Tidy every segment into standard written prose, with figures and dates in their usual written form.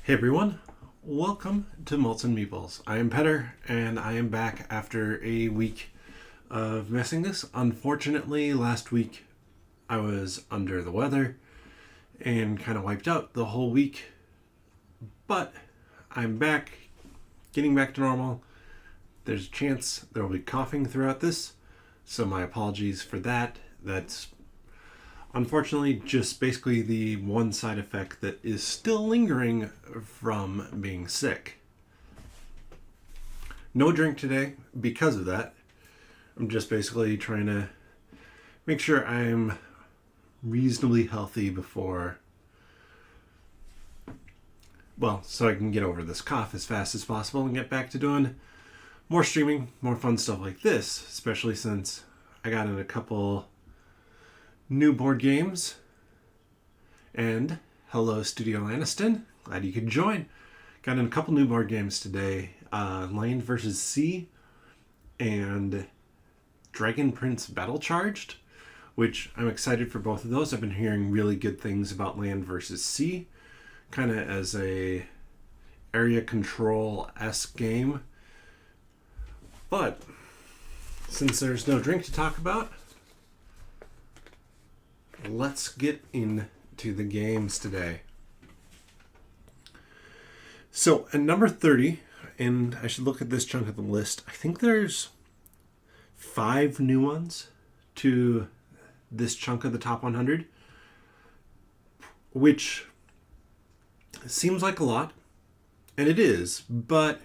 Hey everyone, welcome to Malts and Meeples. I am Petter, and I am back after a week of messing this. Unfortunately, last week I was under the weather and kind of wiped out the whole week, but I'm back, getting back to normal. There's a chance there will be coughing throughout this, so my apologies for that. That's unfortunately just basically the one side effect that is still lingering from being sick. No drink today because of that. I'm just basically trying to make sure I'm reasonably healthy so I can get over this cough as fast as possible and get back to doing more streaming, more fun stuff like this, especially since I got in a couple new board games. And hello, Studio Aniston. Glad you could join. Got in a couple new board games today. Land vs. Sea and Dragon Prince Battle Charged, which I'm excited for both of those. I've been hearing really good things about Land vs. Sea, kind of as a area control-esque game. But since there's no drink to talk about, let's get into the games today. So at number 30, and I should look at this chunk of the list, I think there's 5 new ones to this chunk of the top 100, which seems like a lot, and it is, but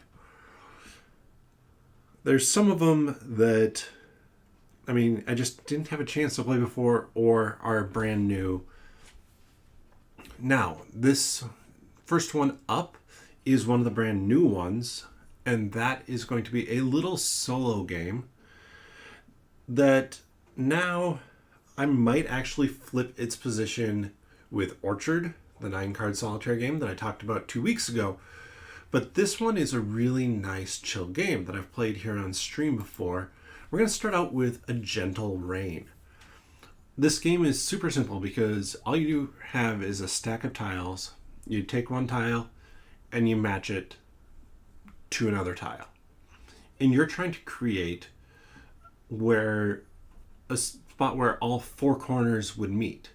there's some of them that I just didn't have a chance to play before or are brand new. Now, this first one up is one of the brand new ones, and that is going to be a little solo game that now I might actually flip its position with Orchard, the 9-card solitaire game that I talked about 2 weeks ago. But this one is a really nice chill game that I've played here on stream before. We're going to start out with A Gentle Rain. This game is super simple because all you have is a stack of tiles. You take one tile and you match it to another tile. And you're trying to create a spot where all 4 corners would meet.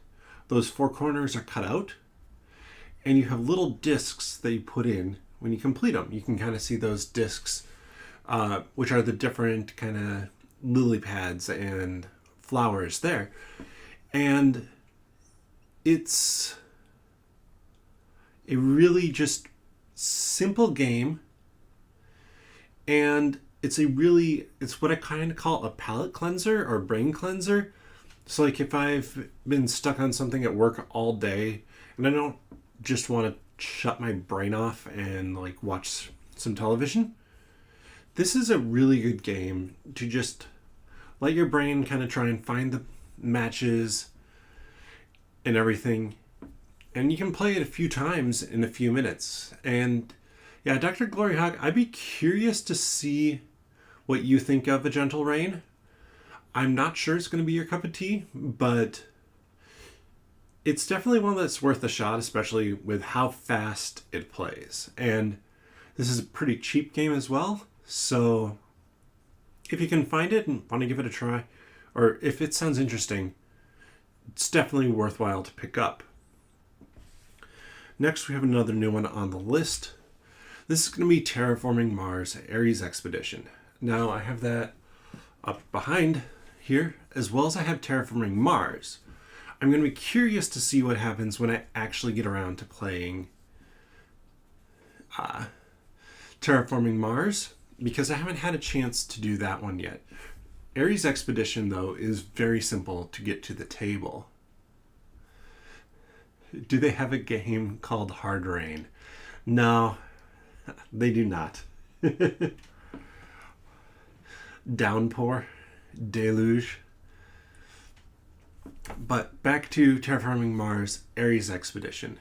Those 4 corners are cut out, and you have little discs that you put in when you complete them. You can kind of see those discs, which are the different kind of lily pads and flowers there. And it's a really just simple game, and it's what I kind of call a palate cleanser or brain cleanser. So like if I've been stuck on something at work all day and I don't just want to shut my brain off and like watch some television, this is a really good game to just let your brain kind of try and find the matches and everything. And you can play it a few times in a few minutes. And yeah, Dr. Gloryhog, I'd be curious to see what you think of A Gentle Rain. I'm not sure it's going to be your cup of tea, but it's definitely one that's worth a shot, especially with how fast it plays. And this is a pretty cheap game as well, so if you can find it and want to give it a try, or if it sounds interesting, it's definitely worthwhile to pick up. Next, we have another new one on the list. This is going to be Terraforming Mars Ares Expedition. Now, I have that up behind here, as well as I have Terraforming Mars. I'm going to be curious to see what happens when I actually get around to playing Terraforming Mars, because I haven't had a chance to do that one yet. Ares Expedition, though, is very simple to get to the table. Do they have a game called Hard Rain? No, they do not. Downpour, Deluge. But back to Terraforming Mars Ares Expedition.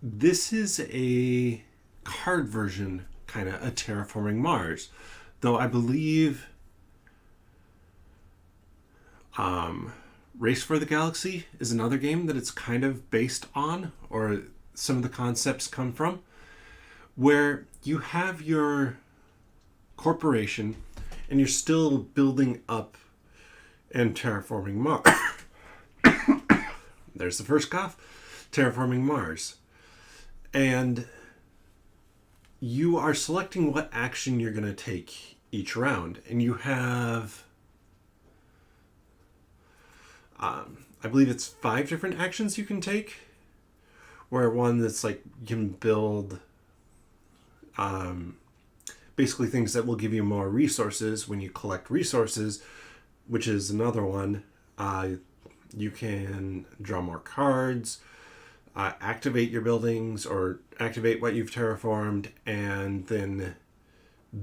This is a card version, kind of a Terraforming Mars. Though I believe Race for the Galaxy is another game that it's kind of based on, or some of the concepts come from. where you have your corporation and you're still building up and terraforming Mars. There's the first cough. Terraforming Mars. And you are selecting what action you're going to take each round. And you have, I believe it's 5 different actions you can take. Where one that's like, you can build basically things that will give you more resources when you collect resources, which is another one. You can draw more cards, activate your buildings, or activate what you've terraformed, and then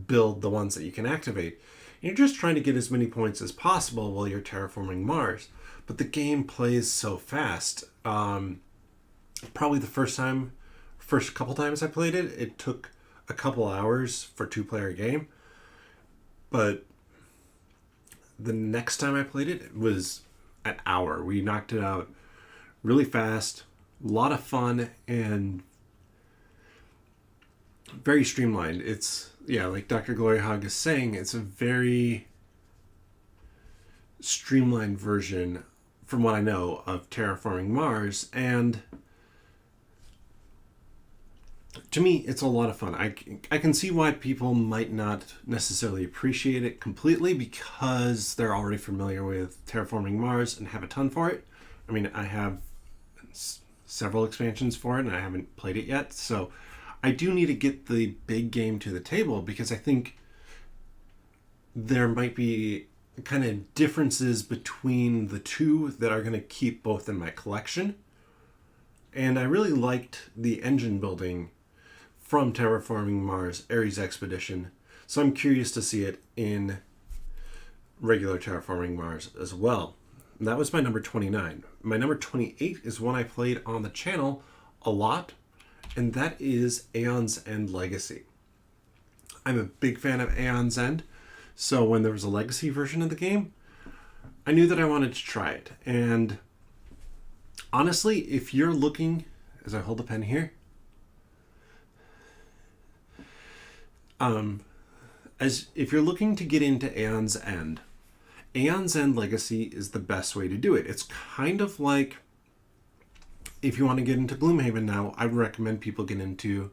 build the ones that you can activate. And you're just trying to get as many points as possible while you're terraforming Mars. But the game plays so fast. Probably the first couple times I played it, it took a couple hours for a 2-player game. But the next time I played it, it was an hour. We knocked it out really fast, a lot of fun, and very streamlined. It's, yeah, like Dr. Glory Hog is saying, it's a very streamlined version, from what I know, of terraforming Mars. And to me, it's a lot of fun. I can see why people might not necessarily appreciate it completely because they're already familiar with terraforming Mars and have a ton for it. I mean, I have several expansions for it and I haven't played it yet. So I do need to get the big game to the table because I think there might be kind of differences between the two that are going to keep both in my collection. And I really liked the engine building from Terraforming Mars Ares Expedition, so I'm curious to see it in regular Terraforming Mars as well. And that was my number 29. My number 28 is one I played on the channel a lot, and that is Aeon's End Legacy. I'm a big fan of Aeon's End, so when there was a Legacy version of the game, I knew that I wanted to try it. And honestly, if you're looking, as I hold the pen here, as if you're looking to get into Aeon's End Legacy is the best way to do it. It's kind of like if you want to get into Gloomhaven now, I would recommend people get into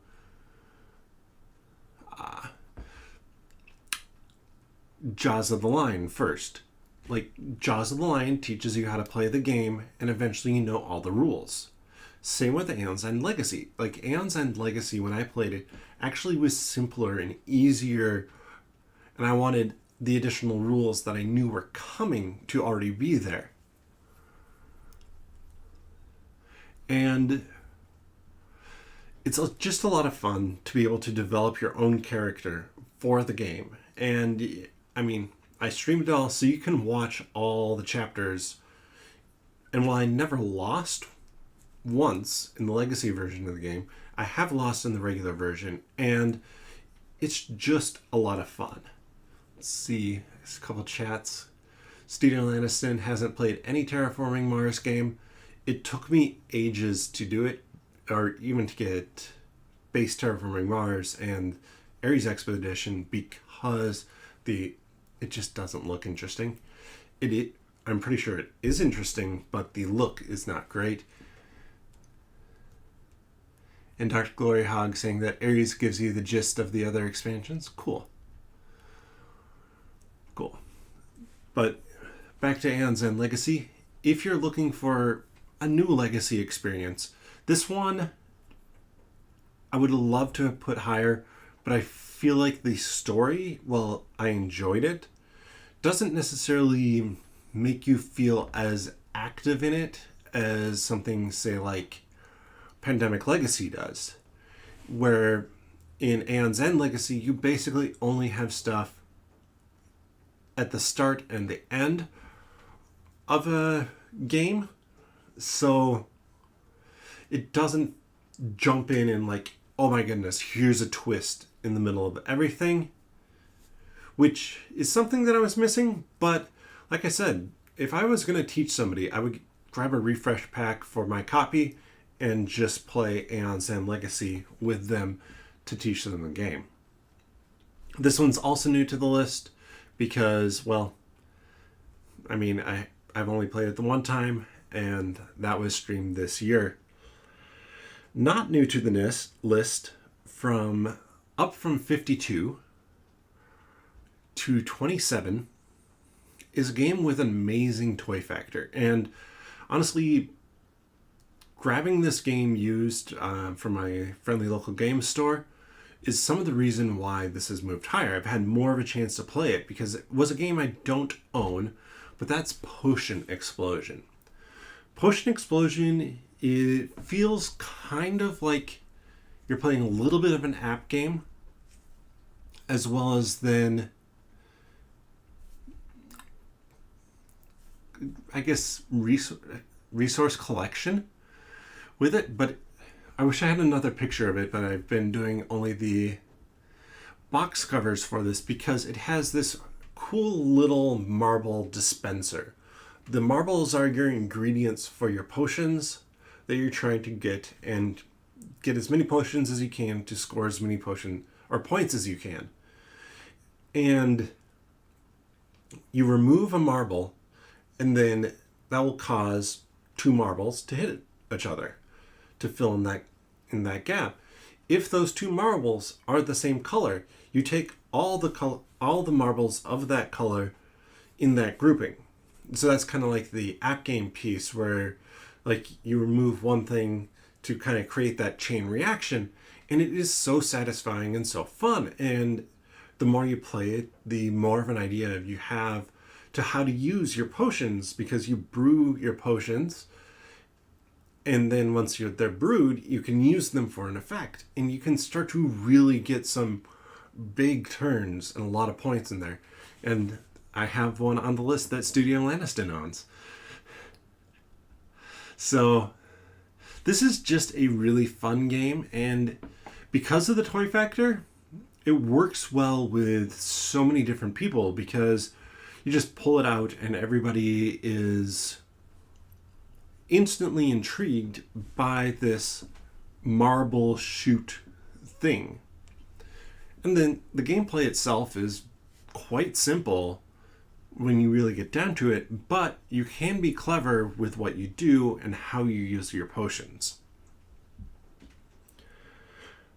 Jaws of the Lion first. Like, Jaws of the Lion teaches you how to play the game, and eventually you know all the rules. Same with Aeon's End Legacy. Like, Aeon's End Legacy, when I played it, actually was simpler and easier, and I wanted the additional rules that I knew were coming to already be there. And it's just a lot of fun to be able to develop your own character for the game. And, I mean, I streamed it all, so you can watch all the chapters. And while I never lost once in the Legacy version of the game, I have lost in the regular version, and it's just a lot of fun. Let's see, there's a couple chats. Steven Lanniston hasn't played any Terraforming Mars game. It took me ages to do it, or even to get base Terraforming Mars and Ares Expedition, because it just doesn't look interesting. I'm pretty sure it is interesting, but the look is not great. And Dr. Glory Hog saying that Ares gives you the gist of the other expansions. Cool. But back to Aeon's End Legacy. If you're looking for a new Legacy experience, this one I would love to have put higher, but I feel like the story, while I enjoyed it, doesn't necessarily make you feel as active in it as something, say, like Pandemic Legacy does, where in Aeon's End Legacy you basically only have stuff at the start and the end of a game, so it doesn't jump in and like, oh my goodness, here's a twist in the middle of everything, which is something that I was missing. But like I said, if I was going to teach somebody, I would grab a refresh pack for my copy and just play Aeon's End Legacy with them to teach them the game. This one's also new to the list because, well, I mean, I've only played it the one time, and that was streamed this year. Not new to the list, up from 52 to 27 is a game with an amazing toy factor. And honestly, grabbing this game used from my friendly local game store is some of the reason why this has moved higher. I've had more of a chance to play it because it was a game I don't own, but that's Potion Explosion. Potion Explosion, it feels kind of like you're playing a little bit of an app game, as well as then, I guess, resource collection with it. But I wish I had another picture of it, but I've been doing only the box covers for this because it has this cool little marble dispenser. The marbles are your ingredients for your potions that you're trying to get, and get as many potions as you can to score as many potion or points as you can. And you remove a marble, and then that will cause 2 marbles to hit each other to fill in that gap. If those 2 marbles are the same color, you take all the marbles of that color in that grouping. So that's kind of like the app game piece where like you remove one thing to kind of create that chain reaction, and it is so satisfying and so fun. And the more you play it, the more of an idea you have to how to use your potions, because you brew your potions, and then once they're brewed, you can use them for an effect, and you can start to really get some big turns and a lot of points in there. And I have one on the list that Studio Lanniston owns. So this is just a really fun game, and because of the toy factor, it works well with so many different people because you just pull it out and everybody is instantly intrigued by this marble shoot thing. And then the gameplay itself is quite simple when you really get down to it, but you can be clever with what you do and how you use your potions.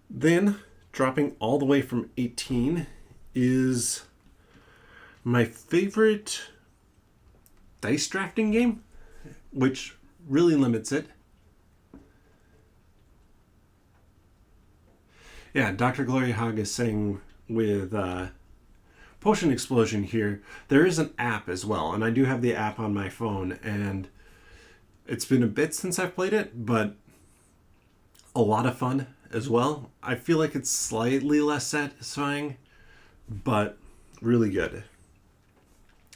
Then, dropping all the way from 18 is my favorite dice drafting game, which really limits it. Yeah, Dr. Glory Hog is saying with Potion Explosion here, there is an app as well, and I do have the app on my phone, and it's been a bit since I've played it, but a lot of fun as well. I feel like it's slightly less satisfying, but really good.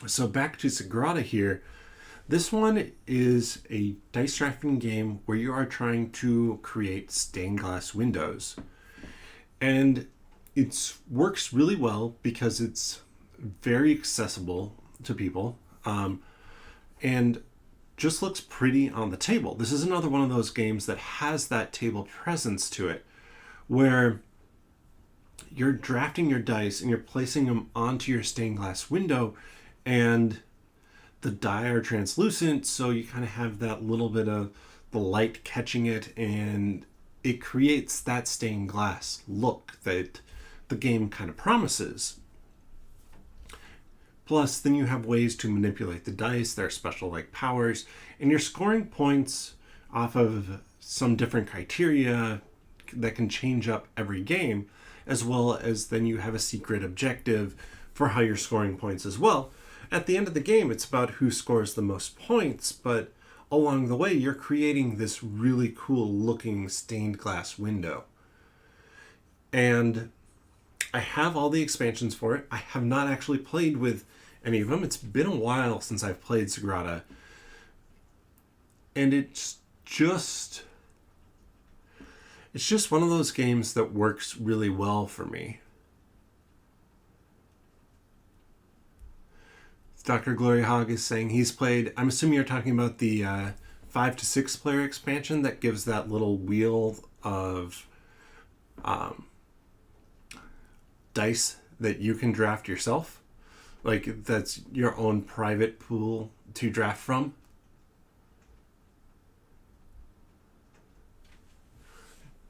So back to Sagrada here. This one is a dice drafting game where you are trying to create stained glass windows. And it works really well because it's very accessible to people, and just looks pretty on the table. This is another one of those games that has that table presence to it, where you're drafting your dice and you're placing them onto your stained glass window, and the die are translucent, so you kind of have that little bit of the light catching it, and it creates that stained glass look that the game kind of promises. Plus, then you have ways to manipulate the dice. There are special like powers, and you're scoring points off of some different criteria that can change up every game, as well as then you have a secret objective for how you're scoring points as well. At the end of the game, it's about who scores the most points, but along the way, you're creating this really cool looking stained glass window. And I have all the expansions for it. I have not actually played with any of them. It's been a while since I've played Sagrada. And it's just one of those games that works really well for me. Dr. Glory Hog is saying he's played, I'm assuming you're talking about the 5 to 6 player expansion that gives that little wheel of dice that you can draft yourself. Like, that's your own private pool to draft from.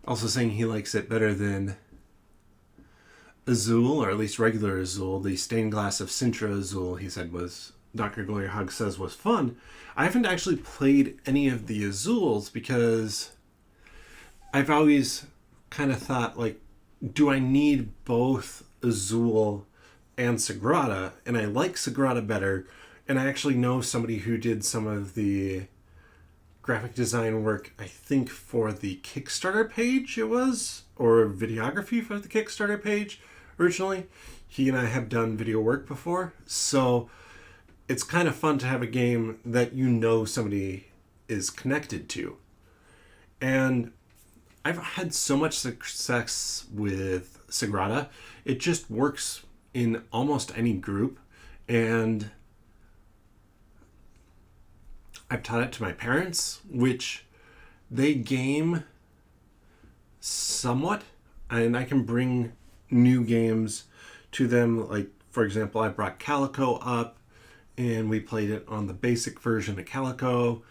Also saying he likes it better than Azul, or at least regular Azul. The stained glass of Sintra Azul, he said, was, Dr. Glory Hog says, was fun. I haven't actually played any of the Azuls because I've always kind of thought, like, do I need both Azul and Sagrada? And I like Sagrada better. And I actually know somebody who did some of the graphic design work, I think, for the Kickstarter page it was, or videography for the Kickstarter page originally. He and I have done video work before, so it's kind of fun to have a game that you know somebody is connected to. And I've had so much success with Sagrada. It just works in almost any group, and I've taught it to my parents, which they game somewhat, and I can bring new games to them. Like, for example, I brought Calico up, and we played it on the basic version of Calico,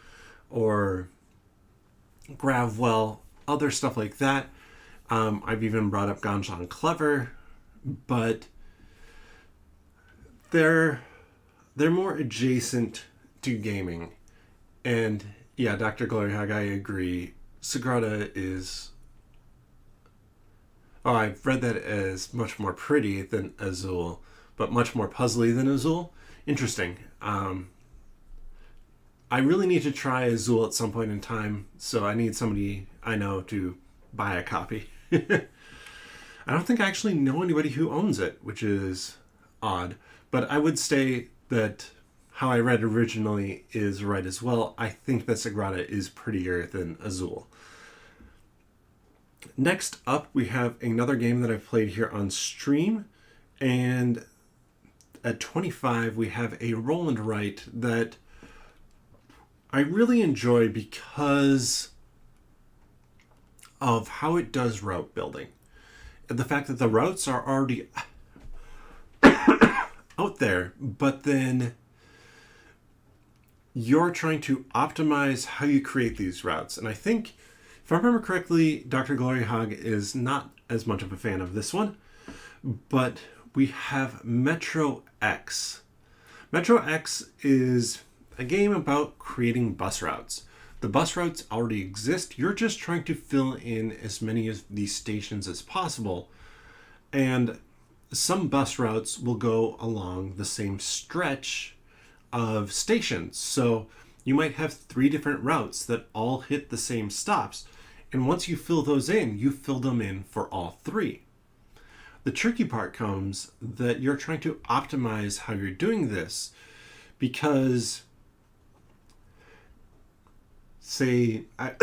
or Gravwell, other stuff like that. I've even brought up Ganjan Clever, but they're more adjacent to gaming. And yeah, Dr. Glory Hog, I agree. Sagrada is... Oh, I've read that as much more pretty than Azul, but much more puzzly than Azul. Interesting. I really need to try Azul at some point in time, so I need somebody I know to buy a copy. I don't think I actually know anybody who owns it, which is odd. But I would say that how I read originally is right as well. I think that Sagrada is prettier than Azul. Next up, we have another game that I've played here on stream. And at 25, we have a roll and write that I really enjoy because of how it does route building. And the fact that the routes are already out there, but then you're trying to optimize how you create these routes. And I think, if I remember correctly, Dr. Glory Hog is not as much of a fan of this one, but we have Metro X. Metro X is a game about creating bus routes. The bus routes already exist. You're just trying to fill in as many of these stations as possible. And some bus routes will go along the same stretch of stations. So you might have 3 different routes that all hit the same stops. And once you fill those in, you fill them in for all 3. The tricky part comes that you're trying to optimize how you're doing this, because say I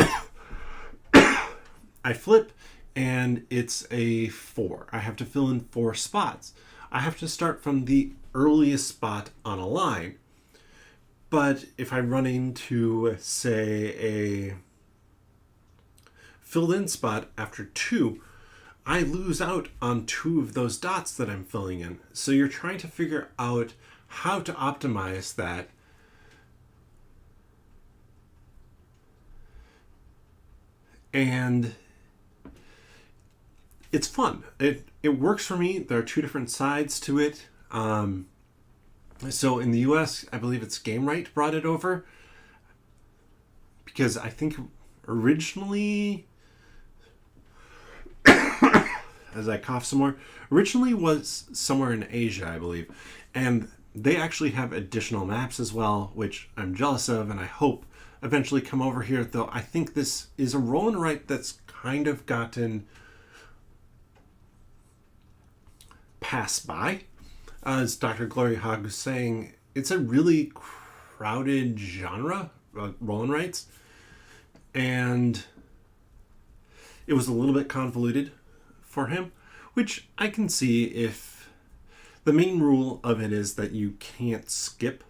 flip and it's a 4. I have to fill in 4 spots. I have to start from the earliest spot on a line. But if I run into, say, a filled in spot after 2, I lose out on 2 of those dots that I'm filling in. So you're trying to figure out how to optimize that. And it's fun. It works for me. There are 2 different sides to it. So in the US, I believe it's GameRight brought it over, because I think originally, as I cough some more, originally was somewhere in Asia, I believe. And they actually have additional maps as well, which I'm jealous of, and I hope eventually come over here. Though I think this is a roll and write that's kind of gotten passed by. As Dr. Glory Hog was saying, it's a really crowded genre, roll and writes. And it was a little bit convoluted for him, which I can see if the main rule of it is that you can't skip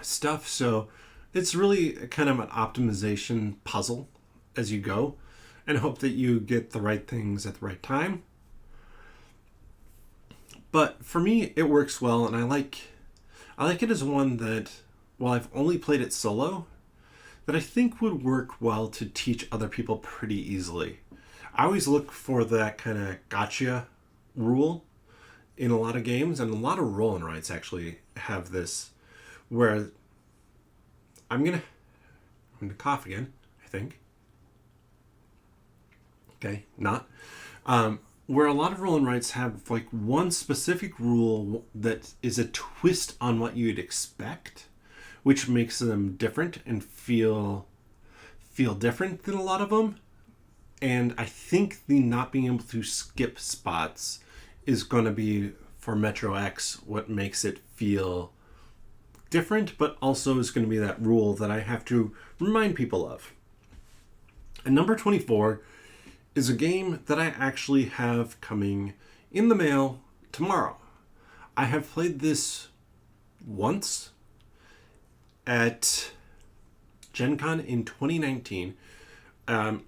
stuff. So it's really kind of an optimization puzzle as you go, and hope that you get the right things at the right time. But for me, it works well, and I like it as one that, while I've only played it solo, that I think would work well to teach other people pretty easily. I always look for that kind of gotcha rule in a lot of games, and a lot of roll and writes actually have this, where I'm gonna cough again, I think. Okay, not. Where a lot of roll and writes have like one specific rule that is a twist on what you'd expect, which makes them different and feel different than a lot of them. And I think the not being able to skip spots is going to be, for Metro X, what makes it feel different, but also is going to be that rule that I have to remind people of. And number 24 is a game that I actually have coming in the mail tomorrow. I have played this once at Gen Con in 2019. I'm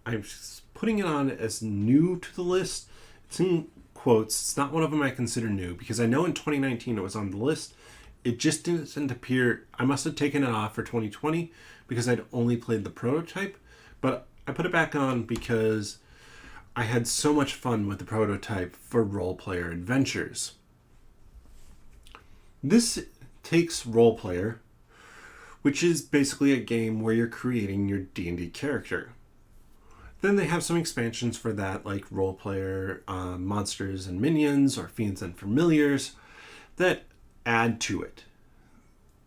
putting it on as new to the list. It's in quotes. It's not one of them I consider new, because I know in 2019 it was on the list. It just didn't appear. I must have taken it off for 2020 because I'd only played the prototype, but I put it back on because I had so much fun with the prototype for Roll Player Adventures. This takes Roll Player, which is basically a game where you're creating your D&D character. Then they have some expansions for that, like Roll Player Monsters and Minions, or Fiends and Familiars, that add to it.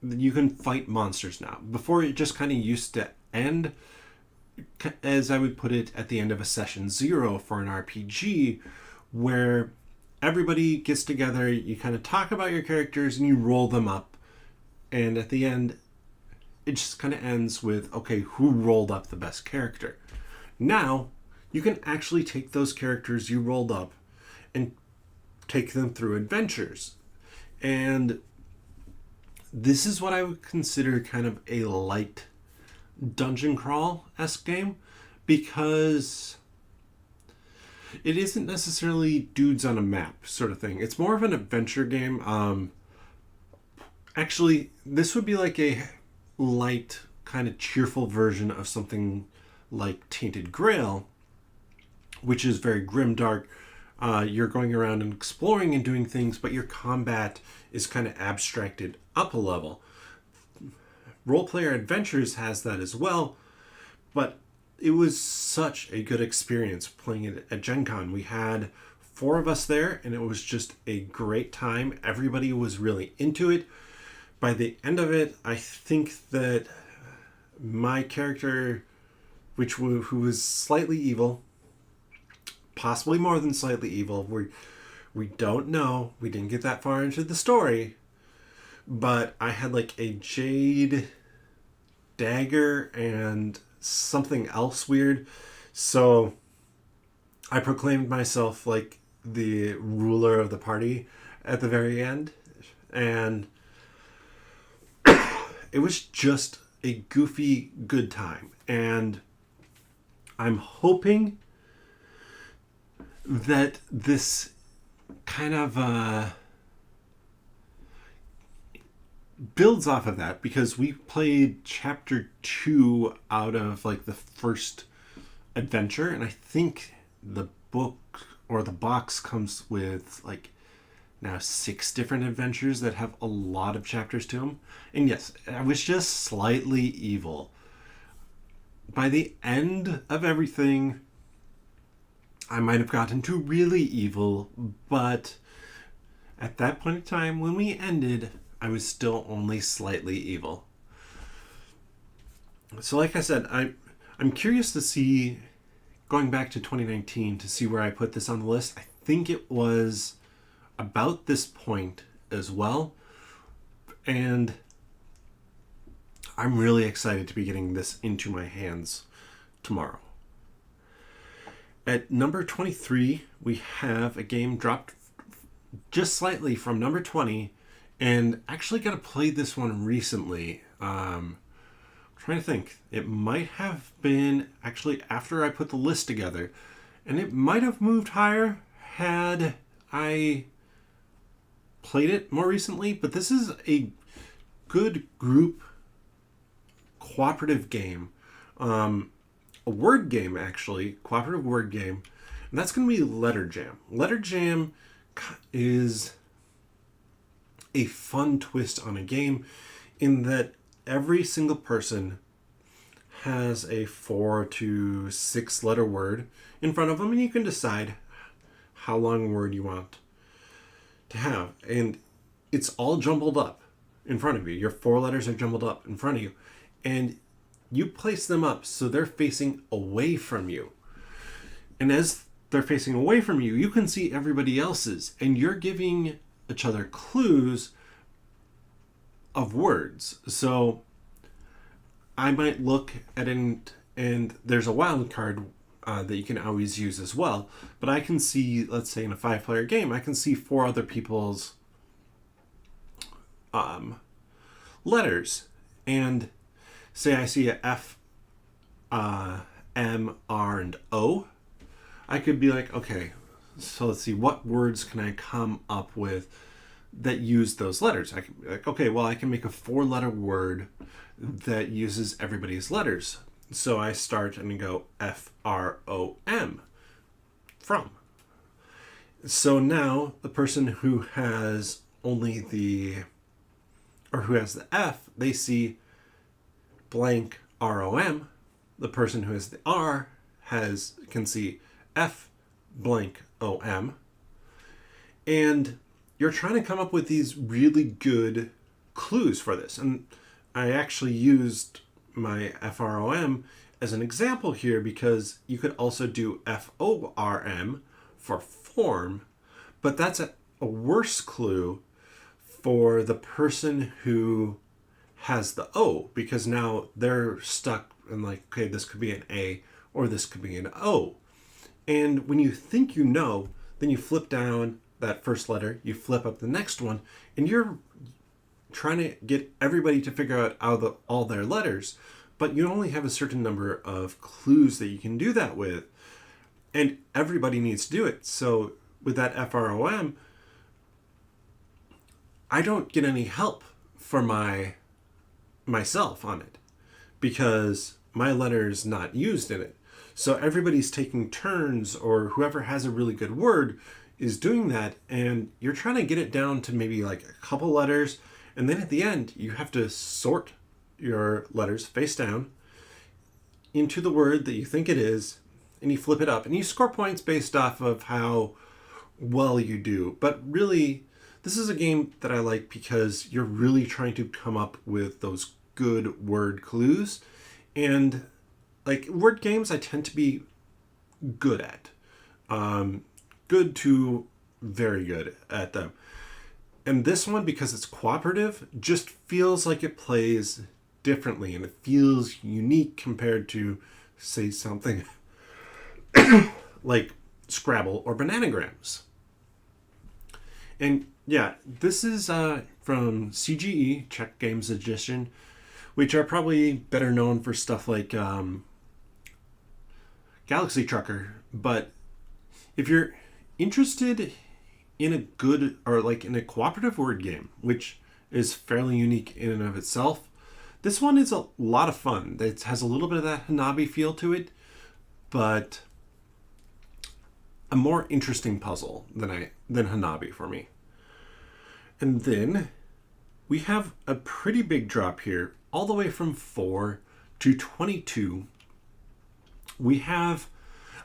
You can fight monsters now. Before, it just kind of used to end, as I would put it, at the end of a session 0 for an RPG, where everybody gets together, you kind of talk about your characters, and you roll them up. And at the end, it just kind of ends with, okay, who rolled up the best character? Now, you can actually take those characters you rolled up and take them through adventures. And this is what I would consider kind of a light dungeon crawl-esque game, because it isn't necessarily dudes on a map sort of thing. It's more of an adventure game. Actually, this would be like a light, kind of cheerful version of something like Tainted Grail, which is very grimdark. You're going around and exploring and doing things, but your combat is kind of abstracted up a level. Roll Player Adventures has that as well, but it was such a good experience playing it at Gen Con. We had 4 of us there, and it was just a great time. Everybody was really into it. By the end of it, I think that my character, who was slightly evil, possibly more than slightly evil, we don't know. We didn't get that far into the story, but I had like a jade dagger and something else weird. So I proclaimed myself like the ruler of the party at the very end, and it was just a goofy good time. And I'm hoping that this kind of builds off of that, because we played chapter 2 out of like the first adventure, and I think the book or the box comes with like now 6 different adventures that have a lot of chapters to them. And yes, I was just slightly evil. By the end of everything, I might have gotten to really evil, but at that point in time when we ended, I was still only slightly evil. So like I said, I'm curious to see, going back to 2019, to see where I put this on the list. I think it was about this point as well. And I'm really excited to be getting this into my hands tomorrow. At number 23, we have a game dropped just slightly from number 20, and actually got to play this one recently. I'm trying to think. It might have been actually after I put the list together, and it might have moved higher had I played it more recently, but this is a good group cooperative game. A word game, actually, cooperative word game. And that's going to be Letter Jam. Letter Jam is a fun twist on a game in that every single person has a 4 to 6 letter word in front of them, and you can decide how long a word you want to have. And it's all jumbled up in front of you. Your 4 letters are jumbled up in front of you. And you place them up so they're facing away from you. And as they're facing away from you, you can see everybody else's. And you're giving each other clues of words. So I might look at it, and there's a wild card that you can always use as well. But I can see, let's say in a 5-player game, I can see 4 other people's letters. And say I see a F, M, R, and O. I could be like, okay, so let's see, what words can I come up with that use those letters? I can be like, okay, well, I can make a 4-letter word that uses everybody's letters. So I start and go F-R-O-M, from. So now the person who has only who has the F, they see blank R-O-M. The person who has the R can see F blank O-M. And you're trying to come up with these really good clues for this. And I actually used my F-R-O-M as an example here because you could also do F-O-R-M for form, but that's a worse clue for the person who has the O, because now they're stuck in like, okay, this could be an A or this could be an O. And when you think you know, then you flip down that first letter, you flip up the next one, and you're trying to get everybody to figure out all their letters, but you only have a certain number of clues that you can do that with, and everybody needs to do it. So with that FROM, I don't get any help for myself on it because my letter's not used in it. So everybody's taking turns, or whoever has a really good word is doing that, and you're trying to get it down to maybe like a couple letters, and then at the end you have to sort your letters face down into the word that you think it is, and you flip it up, and you score points based off of how well you do. But really, this is a game that I like because you're really trying to come up with those good word clues. And like word games, I tend to be good at. Good to very good at them. And this one, because it's cooperative, just feels like it plays differently, and it feels unique compared to, say, something like Scrabble or Bananagrams. And yeah, this is from CGE, Czech Games Edition, which are probably better known for stuff like Galaxy Trucker. But if you're interested in a good, or like in a cooperative word game, which is fairly unique in and of itself, this one is a lot of fun. It has a little bit of that Hanabi feel to it, but a more interesting puzzle than Hanabi for me. And then we have a pretty big drop here, all the way from 4 to 22. We have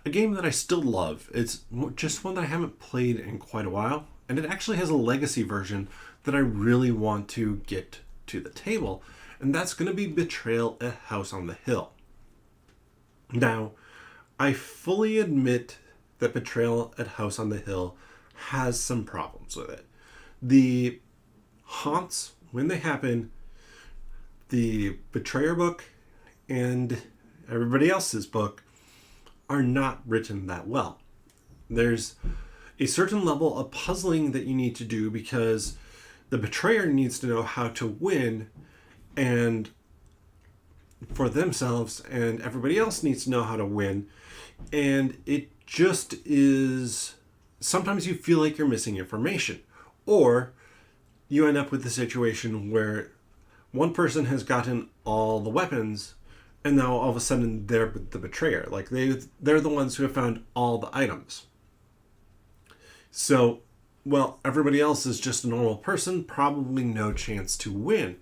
a game that I still love. It's just one that I haven't played in quite a while, and it actually has a legacy version that I really want to get to the table, and that's going to be Betrayal at House on the Hill. Now, I fully admit that Betrayal at House on the Hill has some problems with it. The haunts, when they happen, the Betrayer book and everybody else's book are not written that well. There's a certain level of puzzling that you need to do because the betrayer needs to know how to win and for themselves, and everybody else needs to know how to win. And it just is, sometimes you feel like you're missing information, or you end up with the situation where one person has gotten all the weapons, and now all of a sudden they're the betrayer. Like they're the ones who have found all the items. So, well, everybody else is just a normal person, probably no chance to win.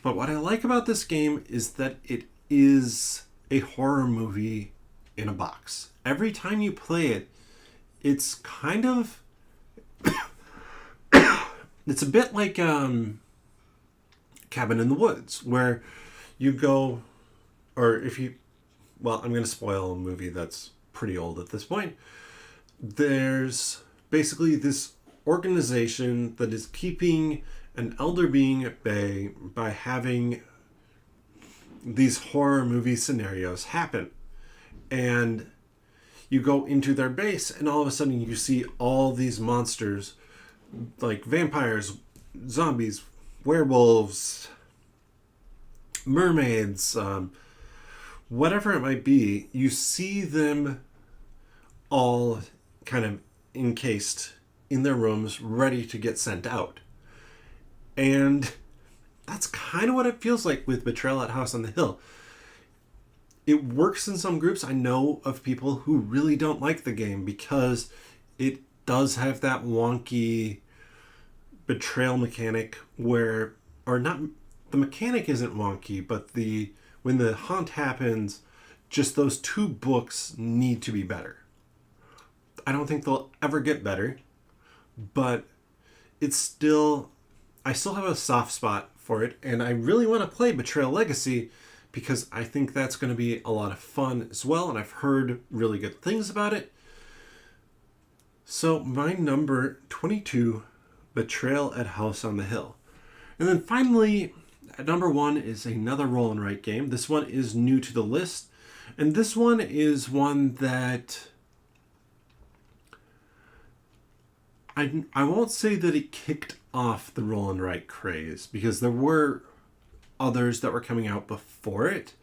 But what I like about this game is that it is a horror movie in a box. Every time you play it, it's kind of it's a bit like Cabin in the Woods, where you go, or if you, well, I'm going to spoil a movie that's pretty old at this point. There's basically this organization that is keeping an elder being at bay by having these horror movie scenarios happen. And you go into their base, and all of a sudden you see all these monsters like vampires, zombies, werewolves, mermaids, whatever it might be. You see them all kind of encased in their rooms, ready to get sent out. And that's kind of what it feels like with Betrayal at House on the Hill. It works in some groups. I know of people who really don't like the game because it does have that wonky betrayal mechanic where, or not, the mechanic isn't wonky, but when the haunt happens, just those two books need to be better. I don't think they'll ever get better, but it's still, I still have a soft spot for it, and I really want to play Betrayal Legacy because I think that's going to be a lot of fun as well, and I've heard really good things about it. So my number 22, Betrayal at House on the Hill. And then finally, at number 1 is another roll and write game. This one is new to the list, and this one is one that I won't say that it kicked off the roll and write craze, because there were others that were coming out before it,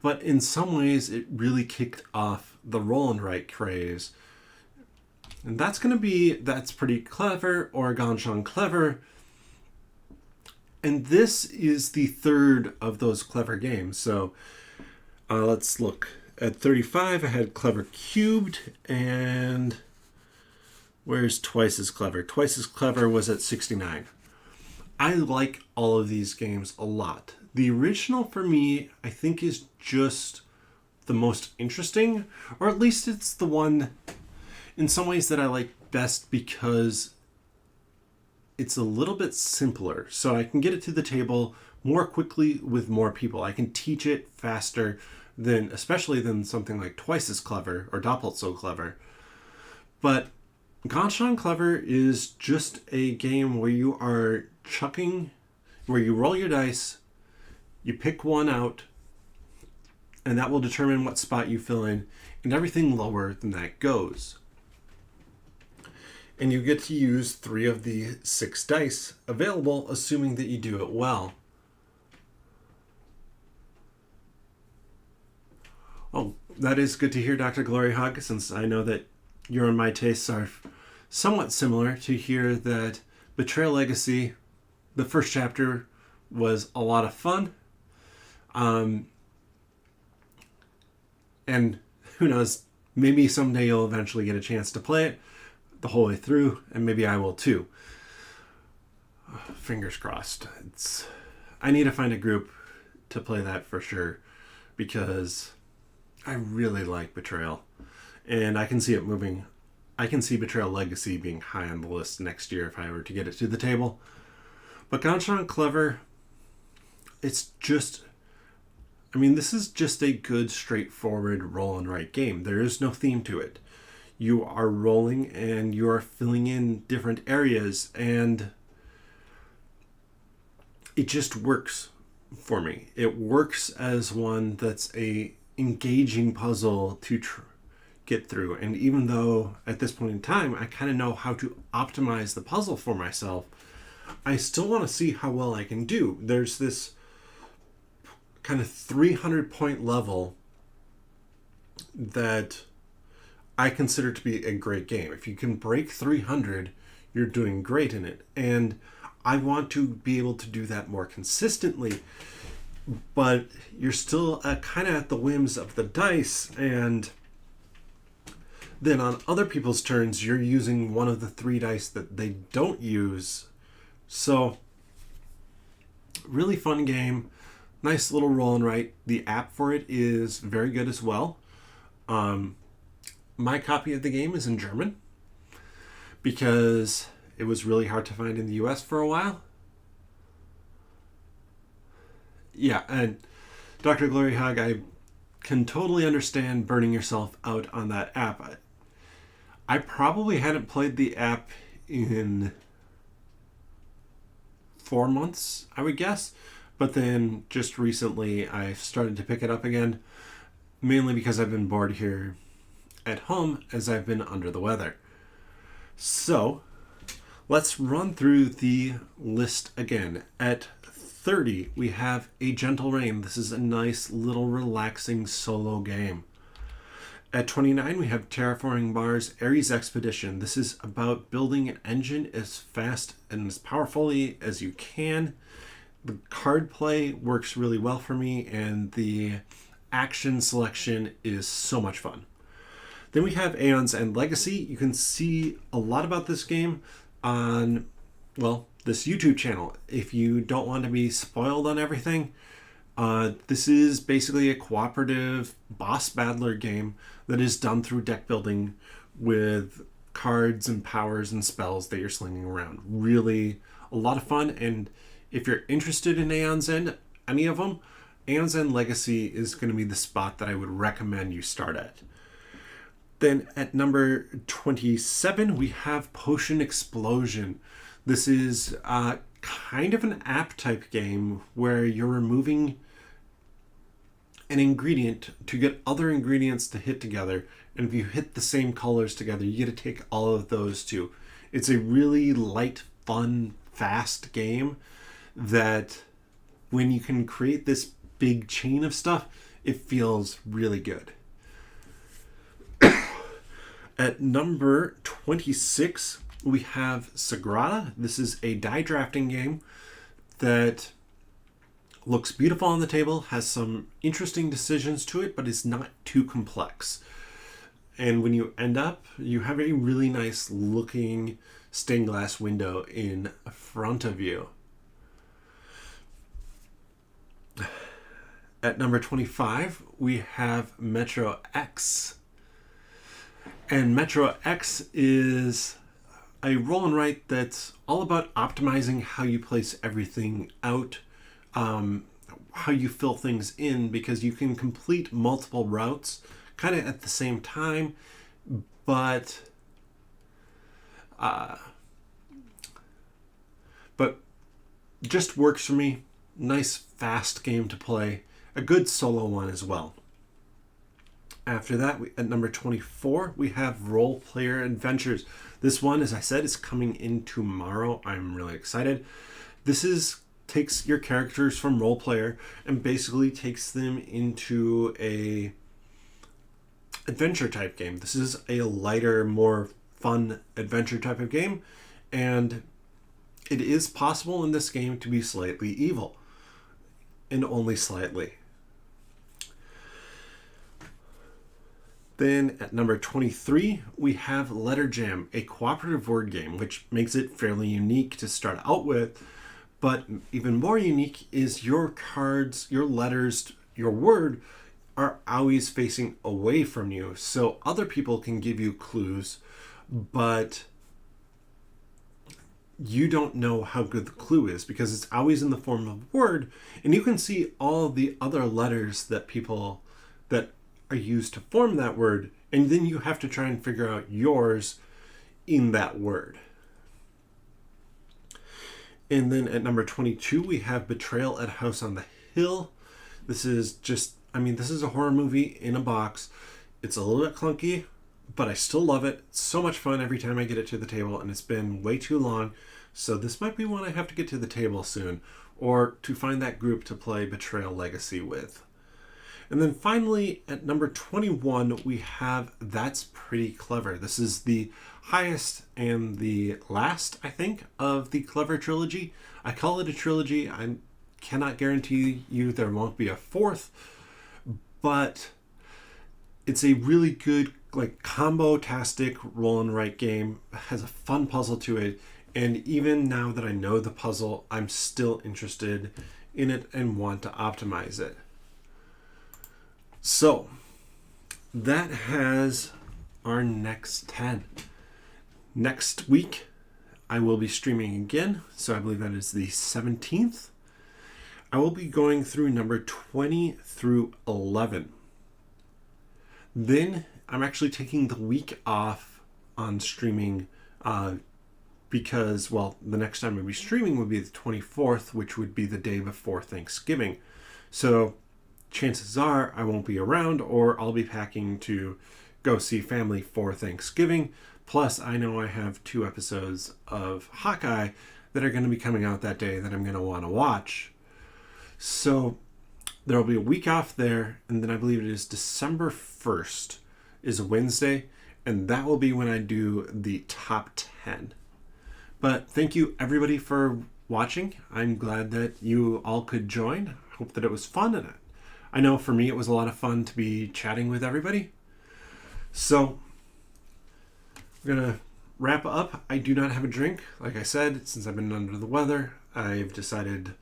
but in some ways it really kicked off the roll and write craze. And that's Pretty Clever, or Ganz Clever. And this is the third of those clever games. So let's look. At 35, I had Clever Cubed, and where's Twice as Clever? Twice as Clever was at 69. I like all of these games a lot. The original, for me, I think is just the most interesting, or at least it's the one in some ways that I like best because it's a little bit simpler. So I can get it to the table more quickly with more people. I can teach it faster especially than something like Twice as Clever or Doppelt so Clever. But Ganz Clever is just a game where you are where you roll your dice, you pick one out, and that will determine what spot you fill in, and everything lower than that goes. And you get to use 3 of the 6 dice available, assuming that you do it well. Oh, that is good to hear, Dr. Glory Hog, since I know that your and my tastes are somewhat similar, to hear that Betrayal Legacy, the first chapter, was a lot of fun. And who knows, maybe someday you'll eventually get a chance to play it the whole way through, and maybe I will too. Fingers crossed. I need to find a group to play that for sure, because I really like Betrayal, and I can see it moving. I can see Betrayal Legacy being high on the list next year if I were to get it to the table. But Ganz Clever, it's just, this is just a good, straightforward roll and write game. There is no theme to it. You are rolling and you are filling in different areas, and it just works for me. It works as one that's a engaging puzzle to get through. And even though at this point in time I kind of know how to optimize the puzzle for myself, I still want to see how well I can do. There's this kind of 300 point level that I consider to be a great game. If you can break 300, you're doing great in it. And I want to be able to do that more consistently, but you're still kind of at the whims of the dice, and then on other people's turns, you're using one of the 3 dice that they don't use. So, really fun game. Nice little roll and write. The app for it is very good as well. My copy of the game is in German because it was really hard to find in the US for a while. Yeah, and Dr. Glory Hog, I can totally understand burning yourself out on that app. I probably hadn't played the app in 4 months, I would guess. But then just recently I started to pick it up again, mainly because I've been bored here at home as I've been under the weather. So let's run through the list again. At 30, we have A Gentle Rain. This is a nice little relaxing solo game. At 29, we have Terraforming Mars Ares Expedition. This is about building an engine as fast and as powerfully as you can. The card play works really well for me, and the action selection is so much fun. Then we have Aeon's End Legacy. You can see a lot about this game on, well, this YouTube channel. If you don't want to be spoiled on everything, this is basically a cooperative boss battler game that is done through deck building with cards and powers and spells that you're slinging around. Really a lot of fun, and if you're interested in Aeon's End, any of them, Aeon's End Legacy is going to be the spot that I would recommend you start at. Then at number 27, we have Potion Explosion. This is kind of an app type game where you're removing an ingredient to get other ingredients to hit together. And if you hit the same colors together, you get to take all of those too. It's a really light, fun, fast game that when you can create this big chain of stuff, it feels really good. At number 26, we have Sagrada. This is a die drafting game that looks beautiful on the table, has some interesting decisions to it, but is not too complex. And when you end up, you have a really nice looking stained glass window in front of you. At number 25, we have Metro X. And Metro X is a roll and write that's all about optimizing how you place everything out, how you fill things in, because you can complete multiple routes kind of at the same time, but just works for me. Nice fast game to play, a good solo one as well. After that, at number 24, we have Role Player Adventures. This one, as I said, is coming in tomorrow. I'm really excited. This takes your characters from Role Player and basically takes them into a adventure type game. This is a lighter, more fun adventure type of game, and it is possible in this game to be slightly evil, and only slightly. Then at number 23, we have Letter Jam, a cooperative word game, which makes it fairly unique to start out with. But even more unique is your cards, your letters, your word are always facing away from you. So other people can give you clues, but you don't know how good the clue is because it's always in the form of word. And you can see all the other letters that are used to form that word, and then you have to try and figure out yours in that word. And then at number 22, we have Betrayal at House on the Hill. This is a horror movie in a box. It's a little bit clunky, but I still love it. It's so much fun every time I get it to the table, and it's been way too long. So this might be one I have to get to the table soon, or to find that group to play Betrayal Legacy with. And then finally, at number 21, we have That's Pretty Clever. This is the highest and the last, I think, of the Clever trilogy. I call it a trilogy. I cannot guarantee you there won't be a fourth, but it's a really good, like, combo-tastic roll and write game. It has a fun puzzle to it, and even now that I know the puzzle, I'm still interested in it and want to optimize it. So that has our next 10. Next week, I will be streaming again. So I believe that is the 17th. I will be going through number 20 through 11. Then I'm actually taking the week off on streaming because, well, the next time I'll be streaming would be the 24th, which would be the day before Thanksgiving. So chances are I won't be around, or I'll be packing to go see family for Thanksgiving. Plus, I know I have 2 episodes of Hawkeye that are going to be coming out that day that I'm going to want to watch. So there will be a week off there, and then I believe it is December 1st is a Wednesday, and that will be when I do the top 10. But thank you everybody for watching. I'm glad that you all could join. I hope that it was fun, and I know for me it was a lot of fun to be chatting with everybody. So I'm going to wrap up. I do not have a drink. Like I said, since I've been under the weather, I've decided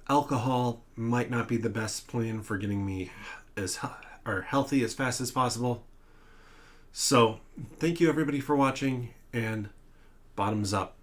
alcohol might not be the best plan for getting me healthy as fast as possible. So thank you everybody for watching, and bottoms up.